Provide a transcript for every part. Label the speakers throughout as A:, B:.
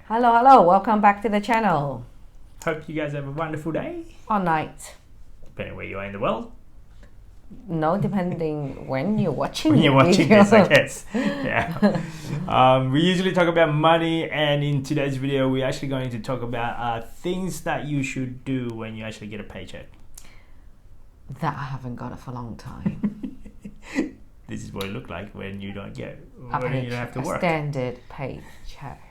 A: Hello, welcome back to the channel.
B: Hope you guys have a wonderful day.
A: Or night.
B: Depending where you are in the world.
A: No, depending when you're watching
B: When you're
A: the
B: watching
A: video.
B: this, I guess. Yeah. We usually talk about money, and in today's video, we're actually going to talk about things that you should do when you actually get a paycheck.
A: That I haven't got it for a long time.
B: This is what it looked like when you don't get,
A: A
B: when you don't have to work.
A: standard paycheck.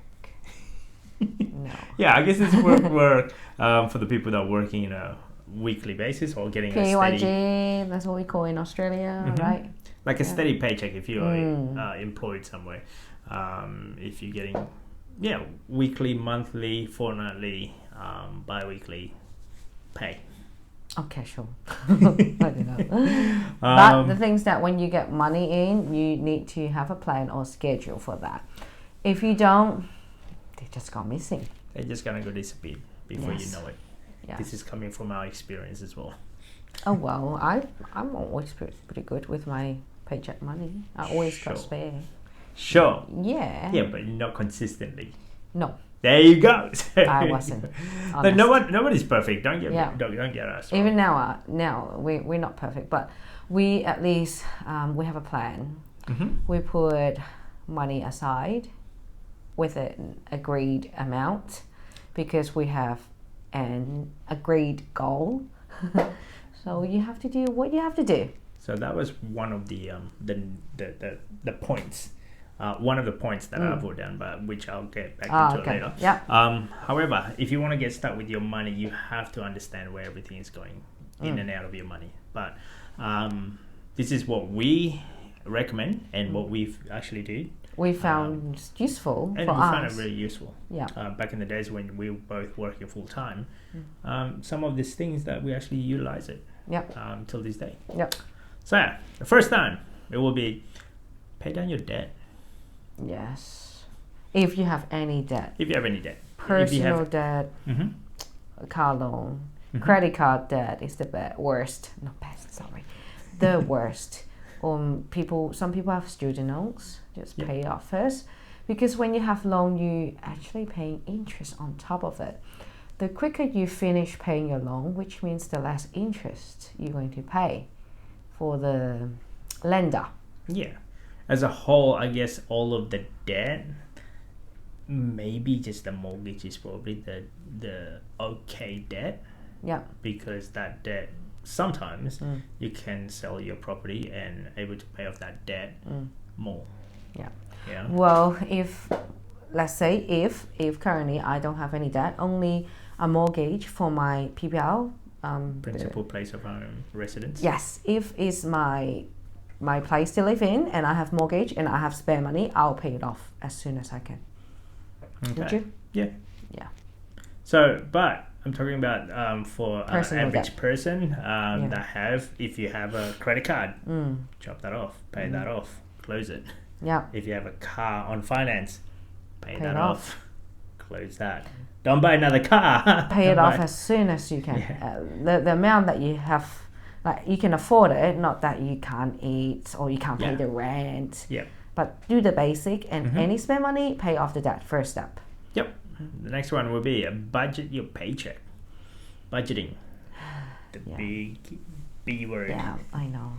A: No.
B: Yeah, I guess it's work for the people that are working weekly basis or getting a steady,
A: PYG, that's what we call in Australia, right?
B: like a steady paycheck if you're employed somewhere. If you're getting weekly, monthly, fortnightly, bi-weekly pay.
A: Okay, sure. I don't know. But the things that when you get money in, you need to have a plan or schedule for that. If you don't, they just go missing.
B: They're just gonna go disappear before you know it.
A: Yes.
B: This is coming from our experience as well.
A: Oh well, I'm always pretty good with my paycheck money. I always got spare.
B: Sure.
A: Yeah.
B: Yeah, but not consistently.
A: No.
B: There you go.
A: I wasn't.
B: But nobody's perfect. Don't get us wrong.
A: Even now we're not perfect, but we at least we have a plan. We put money aside with an agreed amount because we have an agreed goal. So you have to do what you have to do.
B: So that was one of the points. One of the points that I put down, but which I'll get back into later.
A: Yeah.
B: However, if you want to get started with your money, you have to understand where everything is going in and out of your money. But this is what we recommend and what we've actually did.
A: We found useful
B: and
A: for
B: we
A: us.
B: found it very useful.
A: Yeah.
B: Back in the days when we were both working full time, some of these things that we actually utilize it.
A: Yep.
B: Till this day.
A: Yep.
B: So the first time it will be pay down your debt.
A: Yes. If you have any debt.
B: If you have any debt.
A: Personal debt, car loan, credit card debt is the worst. Not best, sorry. The worst. Some people have student loans. Just pay it off first. Because when you have loan, you actually paying interest on top of it. The quicker you finish paying your loan, which means the less interest you're going to pay for the lender.
B: Yeah. As a whole, I guess all of the debt, maybe just the mortgage is probably the okay debt.
A: Yeah. Because
B: that debt, sometimes you can sell your property and able to pay off that debt more.
A: Yeah.
B: Yeah.
A: Well, let's say if currently I don't have any debt, only a mortgage for my PPL.
B: Principal place of residence.
A: Yes. If it's my place to live in and I have mortgage and I have spare money, I'll pay it off as soon as I can.
B: Okay.
A: Would you?
B: Yeah.
A: Yeah.
B: So, but I'm talking about for an average person that if you have a credit card, chop that off, pay that off, close it.
A: Yeah.
B: If you have a car on finance, pay that off, close that. Don't buy another car.
A: Pay it off as soon as you can. Yeah. The amount that you have, like you can afford it, not that you can't eat or you can't pay the rent.
B: Yeah.
A: But do the basic and any spare money, pay off the debt. First step.
B: Yep. The next one will be budget your paycheck. Budgeting. The big B word.
A: Yeah, I know.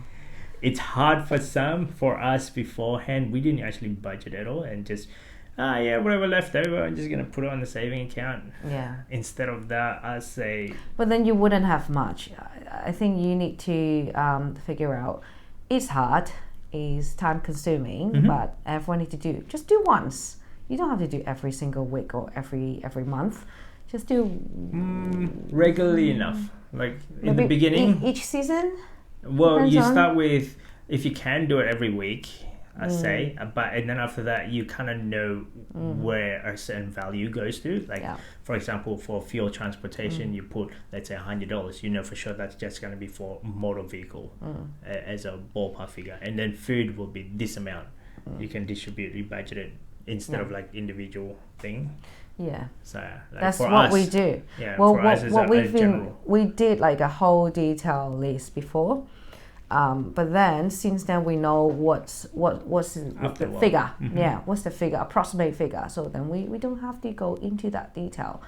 B: It's hard for us beforehand. We didn't actually budget at all and just whatever left over, I'm just gonna put it on the saving account.
A: Yeah.
B: Instead of that, I say.
A: But then you wouldn't have much. I think you need to figure out. It's hard. It's time consuming, but everyone need to just do once. You don't have to do every single week or every month. Just do
B: regularly enough. Like in the beginning,
A: each season.
B: Well, you start with, if you can do it every week, I say, and then after that you kind of know where a certain value goes to. Like for example, for fuel transportation, you put, let's say $100. You know for sure that's just going to be for motor vehicle as a ballpark figure, and then food will be this amount. You can distribute, you budget it instead of like individual thing.
A: Yeah.
B: So like
A: that's
B: for
A: what
B: us,
A: we do.
B: Yeah.
A: Well,
B: for us
A: we did like a whole detailed list before. But then since then we know what's the figure. Yeah, what's the figure, approximate figure. So then we don't have to go into that detail.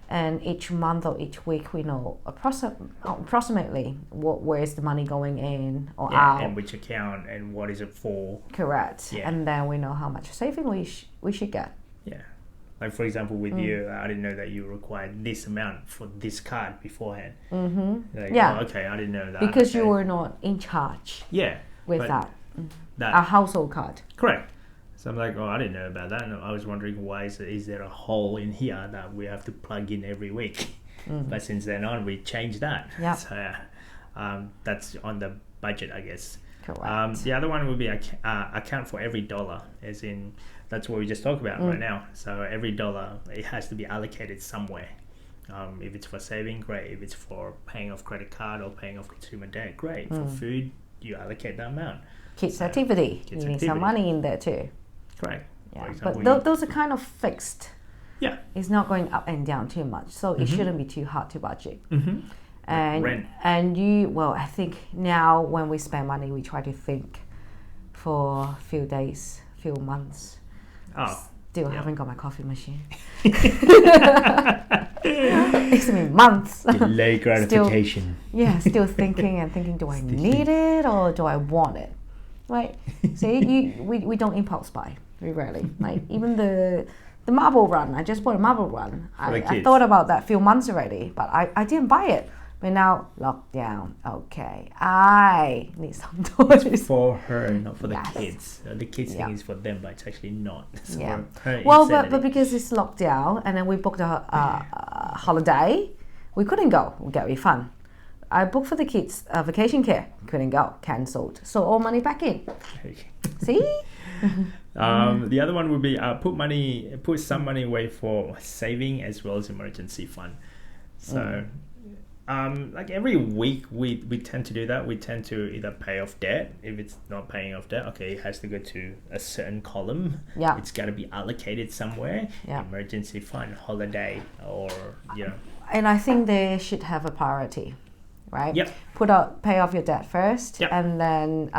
A: And each month or each week we know approximately where is the money going in or out.
B: And which account and what is it for.
A: Correct.
B: Yeah.
A: And then we know how much saving we should get.
B: Yeah. Like for example with you, I didn't know that you required this amount for this card beforehand. Like,
A: Yeah.
B: oh, okay, I didn't know that.
A: Because you were not in charge with that. A household card.
B: Correct. So I'm like, oh, I didn't know about that. And I was wondering why is there a hole in here that we have to plug in every week? But since then on, we changed that.
A: Yeah.
B: So that's on the budget, I guess.
A: Correct.
B: The other one would be account for every dollar, as in that's what we just talked about right now. So every dollar, it has to be allocated somewhere. If it's for saving, great. If it's for paying off credit card or paying off consumer debt, great. For food, you allocate that amount.
A: Kids activity. You need some money in there too.
B: Correct.
A: Yeah, but those are kind of fixed.
B: Yeah.
A: It's not going up and down too much, so it shouldn't be too hard to budget. And
B: rent.
A: I think now when we spend money, we try to think for a few days, few months. Still haven't got my coffee machine. It's been months.
B: Delay gratification.
A: Still thinking, do I need it or do I want it? Right? See, we don't impulse buy. We rarely. Like even the marble run. I just bought a marble run. I thought about that a few months already, but I didn't buy it. But now lockdown. Okay, I need some toys.
B: It's for her, not for the kids. The kids thing is for them, but it's actually not. It's for her
A: but because it's lockdown, and then we booked a holiday, we couldn't go. We get refund. I booked for the kids vacation care. Couldn't go. Cancelled. So all money back in. See?
B: The other one would be put some money away for saving as well as emergency fund. So like every week we tend to do that. We tend to either pay off debt. If it's not paying off debt, okay, it has to go to a certain column.
A: Yeah.
B: It's got to be allocated somewhere.
A: Yeah.
B: Emergency fund, holiday, or
A: And I think they should have a priority. Right?
B: Yep.
A: Pay off your debt first, and then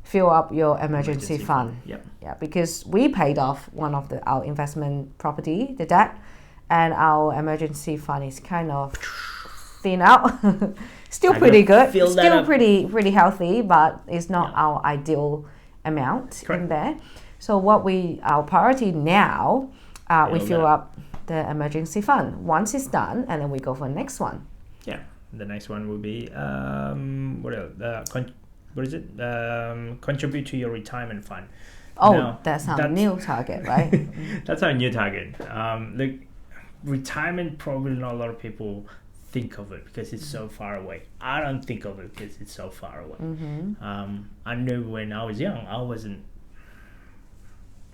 A: fill up your emergency fund.
B: Yep.
A: Yeah, because we paid off one of our investment property, the debt, and our emergency fund is kind of thin out. Still pretty good. Still pretty healthy, but it's not our ideal amount in there. So our priority now, we fill up the emergency fund. Once it's done, and then we go for the next one.
B: Yeah. The next one will be what else? What is it? Contribute to your retirement fund.
A: That's our new target, right?
B: That's our new target. The retirement, probably not a lot of people think of it because it's so far away. I don't think of it because it's so far away. I know when I was young,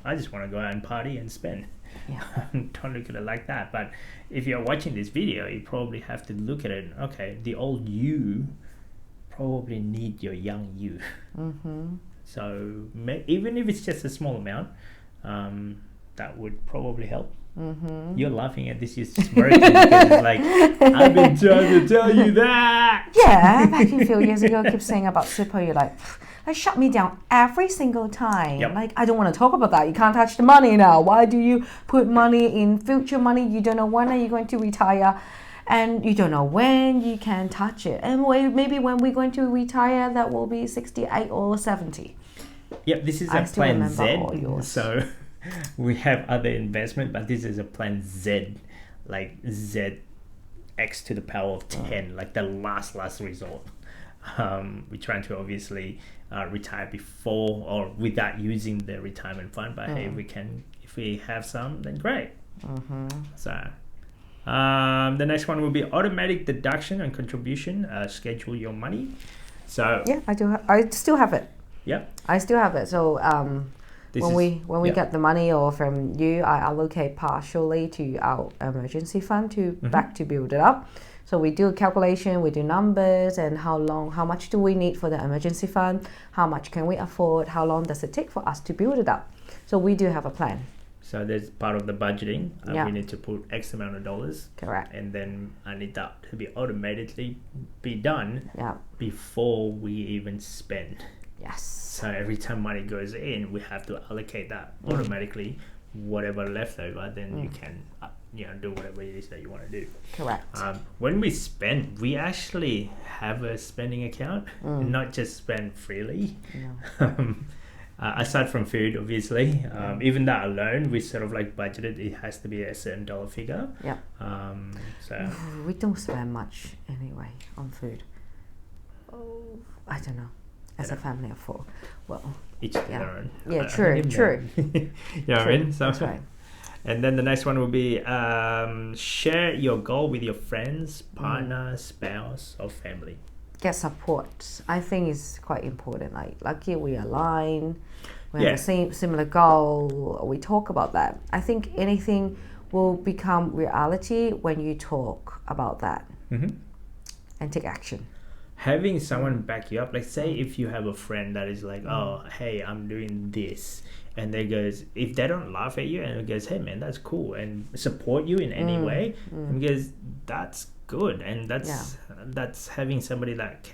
B: I just want to go out and party and spend.
A: Yeah.
B: Don't look at it like that. But if you're watching this video, you probably have to look at it. Okay, the old you probably need your young you. So even if it's just a small amount, that would probably help. You're laughing at this. You're smirking because it's like, I've been trying to tell you that.
A: Yeah, back a few years ago, I keep saying about super. You're like shut me down every single time.
B: Yep.
A: Like, I don't want to talk about that. You can't touch the money now. Why do you put money in future money? You don't know when are you going to retire, and you don't know when you can touch it. And maybe when we're going to retire, that will be 68 or 70.
B: Yep, this is a plan Z. So we have other investment, but this is a plan Z, like ZX to the power of 10, like the last resort. We're trying to obviously retire before or without using the retirement fund, but hey, if we have some, then great. So the next one will be automatic deduction and contribution. Schedule your money. So
A: yeah, I still have it.
B: Yep,
A: I still have it. So when we get the money or from you, I allocate partially to our emergency fund back to build it up. So we do a calculation, we do numbers, and how much do we need for the emergency fund? How much can we afford? How long does it take for us to build it up? So we do have a plan.
B: So there's part of the budgeting. We need to put X amount of dollars.
A: Correct.
B: And then I need that to be automatically be done
A: Yeah.
B: before we even spend.
A: Yes.
B: So every time money goes in, we have to allocate that automatically. Whatever left over, then you can do whatever it is that you want to do.
A: Correct.
B: When we spend, we actually have a spending account, not just spend freely.
A: No.
B: Aside from food, obviously, even that alone, we sort of like budgeted. It has to be a certain dollar figure.
A: Yeah.
B: So
A: we don't spend much anyway on food. I don't know. As a family of 4, well,
B: each their own.
A: Yeah, true.
B: You know what I mean? So,
A: that's right.
B: And then the next one will be share your goal with your friends, partner, spouse, or family.
A: Get support. I think it's quite important. Like, lucky we align. We have the similar goal. We talk about that. I think anything will become reality when you talk about that and take action.
B: Having someone back you up, like say if you have a friend that is like, oh, hey, I'm doing this, and they goes, if they don't laugh at you and it goes, hey man, that's cool, and support you in any way, because that's good, and that's having somebody that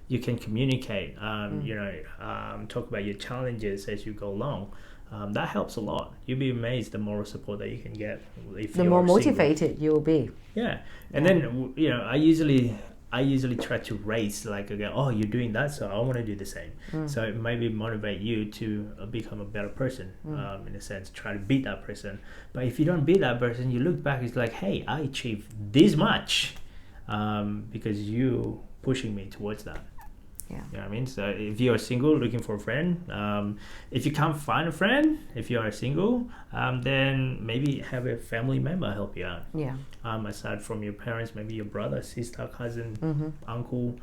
B: you can communicate, talk about your challenges as you go along. That helps a lot. You'll be amazed the more support that you can get. If
A: the more motivated you'll be.
B: Yeah, and then I usually try to raise, like, okay, oh, you're doing that, so I want to do the same. So it maybe motivate you to become a better person, in a sense, try to beat that person. But if you don't beat that person, you look back, it's like, hey, I achieved this much because you pushing me towards that.
A: Yeah.
B: You know what I mean? So if you're single looking for a friend, if you can't find a friend, if you are single, then maybe have a family member help you out.
A: Yeah.
B: Aside from your parents, maybe your brother, sister, cousin, uncle,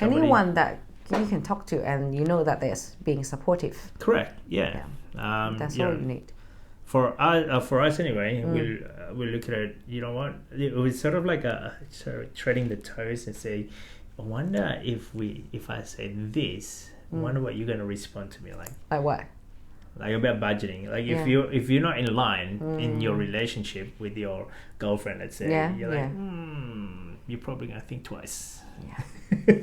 A: anyone that you can talk to and you know that they're being supportive.
B: Correct. Yeah.
A: That's all you need.
B: For us anyway, we look at it. You know what? It was sort of like treading the toes and say, I wonder if I say this, I wonder what you're gonna respond to me like.
A: Like what?
B: Like about budgeting. Like if you're not in line in your relationship with your girlfriend, let's say, you're like, you're probably gonna think twice.
A: Yeah,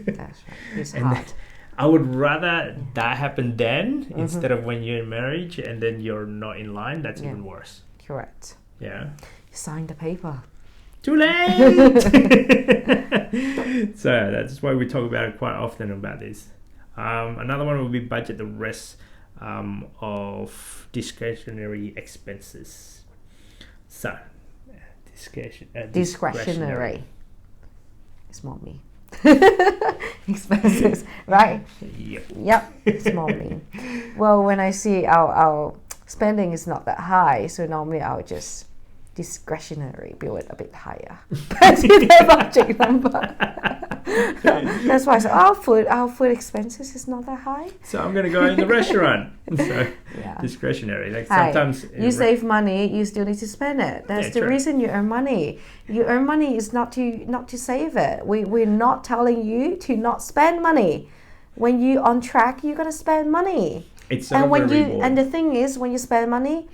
A: that's right. It's hard.
B: I would rather that happen then instead of when you're in marriage and then you're not in line. That's even worse.
A: Correct.
B: Yeah.
A: Sign the paper.
B: Too late. So that's why we talk about it quite often about this. Another one will be budget the rest of discretionary expenses. So discretionary. It's not me. Expenses, right? Yep. It's not me. Well, when I see our spending is not that high, so normally I'll just discretionary bill it a bit higher. But the budget number. That's why I said our food expenses is not that high. So I'm gonna go in the restaurant. So discretionary. Like sometimes
A: you save money, you still need to spend it. That's the reason you earn money. You earn money is not to save it. We're not telling you to not spend money. When you're on track, you're gonna spend money.
B: It's and
A: the thing is, when you spend money,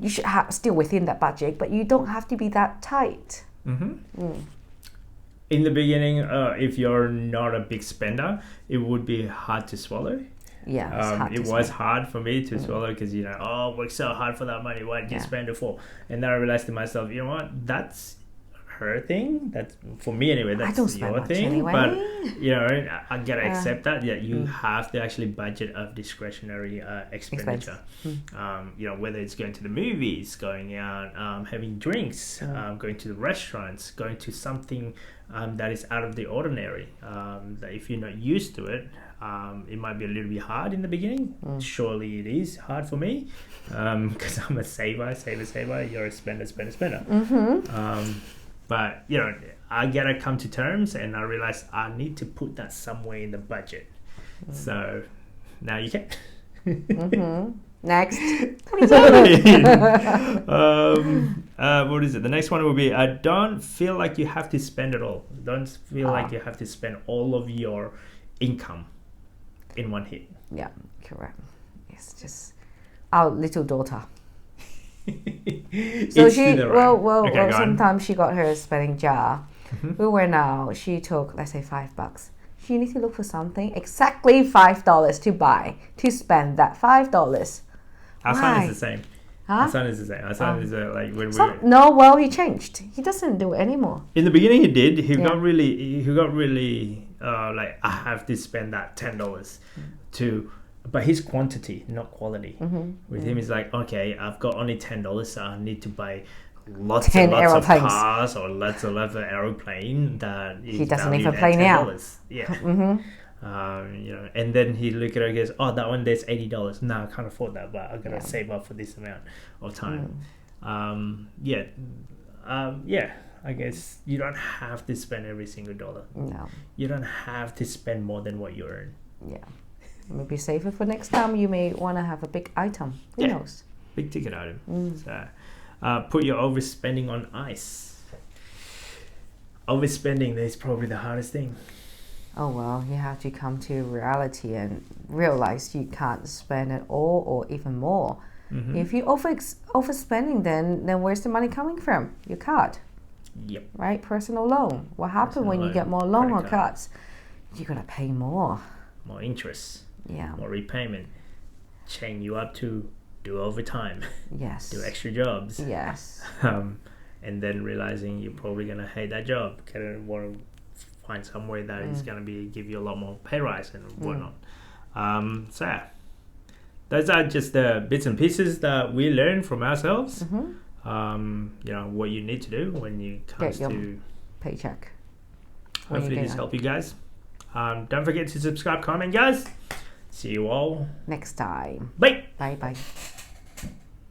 A: you should still within that budget, but you don't have to be that tight.
B: In the beginning, if you're not a big spender, it would be hard to swallow.
A: Yeah,
B: it was hard for me to swallow because I worked so hard for that money. Why did you spend it for? And then I realized to myself, you know what? That's her thing. That's for me anyway. That's your thing. Anyway. But I gotta accept that. Yeah, you have to actually budget of discretionary expenditure. Whether it's going to the movies, going out, having drinks, going to the restaurants, going to something that is out of the ordinary. That if you're not used to it, it might be a little bit hard in the beginning. Surely it is hard for me because I'm a saver. You're a spender. But I gotta come to terms, and I realize I need to put that somewhere in the budget. So now you can.
A: Next.
B: What is it? The next one will be don't feel like you have to spend it all. Don't feel like you have to spend all of your income in one hit.
A: Yeah, correct. It's just our little daughter. So sometimes she got her spending jar. We went out. She took, let's say, $5. She needs to look for something exactly $5 to buy, to spend that $5.
B: Our son is the same. Huh? Our son is the same. Our son is like when
A: he changed. He doesn't do it anymore.
B: In the beginning, he did. He got really like, I have to spend that $10 but his quantity, not quality. With him, it's like, okay, I've got only $10, so I need to buy lots and lots of cars or lots of aeroplane that
A: he doesn't even play now.
B: Yeah. And then he look at it and goes, oh, that one there's $80. No, I can't afford that, but I gotta save up for this amount of time. I guess you don't have to spend every single dollar.
A: No.
B: You don't have to spend more than what you earn.
A: Yeah. Maybe save it for next time. You may want to have a big item. Who knows?
B: Big ticket item. So, put your overspending on ice. Overspending is probably the hardest thing.
A: Oh, well, you have to come to reality and realize you can't spend it all or even more. If you overspending, then where's the money coming from? Your card.
B: Yep.
A: Right? Personal loan. What happens when you get more loan on cards? You're going to pay more.
B: More interest.
A: Yeah.
B: More repayment. Chain you up to do overtime.
A: Yes.
B: Do extra jobs.
A: Yes.
B: And then realizing you're probably going to hate that job. Kind of want to find somewhere that is going to give you a lot more pay rise and whatnot. So those are just the bits and pieces that we learn from ourselves. What you need to do when you comes to
A: paycheck.
B: Hopefully this help you guys. Don't forget to subscribe, comment, guys. See you all
A: next time.
B: Bye.
A: Bye.